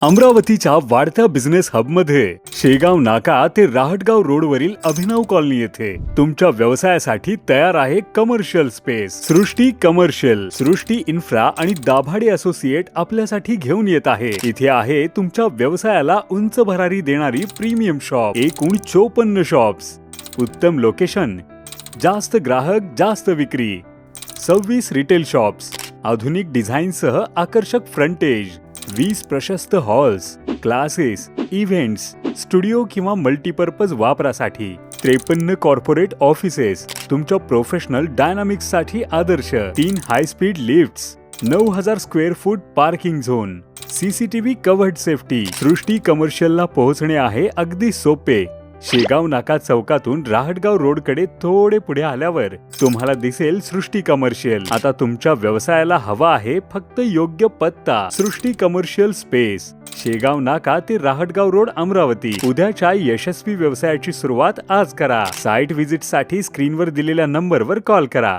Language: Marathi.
अमरावतीच्या वाढत्या बिझनेस हबमध्ये शेगाव नाका ते राहटगाव रोडवरील अभिनव कॉलनी येथे तुमच्या व्यवसायासाठी तयार आहे कमर्शियल स्पेस. सृष्टी कमर्शियल, सृष्टी इन्फ्रा आणि दाभाडे असोसिएट आपल्यासाठी घेऊन येत आहे. इथे आहे तुमच्या व्यवसायाला उंच भरारी देणारी प्रीमियम शॉप. एकूण 54 शॉप्स, उत्तम लोकेशन, जास्त ग्राहक जास्त विक्री, 26 रिटेल शॉप्स, आधुनिक डिझाईनसह आकर्षक फ्रंटेज, 20 प्रशस्त हॉल्स, क्लासेस, इव्हेंट्स, स्टुडिओ किंवा मल्टीपर्पज वापरासाठी, 53 कॉर्पोरेट ऑफिसेस, तुमच्या प्रोफेशनल डायनामिक्ससाठी आदर्श, 3 high speed lifts, 9000 square foot parking zone, CCTV covered safety. Srushti कमर्शियलला पोहोचणे आहे अगदी सोपे. शेगाव नाका चौकातून राहटगाव रोडकडे थोडे पुढे आल्यावर तुम्हाला दिसेल सृष्टी कमर्शियल. आता तुमच्या व्यवसायाला हवा आहे फक्त योग्य पत्ता. सृष्टी कमर्शियल स्पेस, शेगाव नाका ते राहटगाव रोड, अमरावती. उद्याच्या यशस्वी व्यवसायाची सुरुवात आज करा. साइट व्हिजिट साठी स्क्रीनवर दिलेल्या नंबरवर कॉल करा.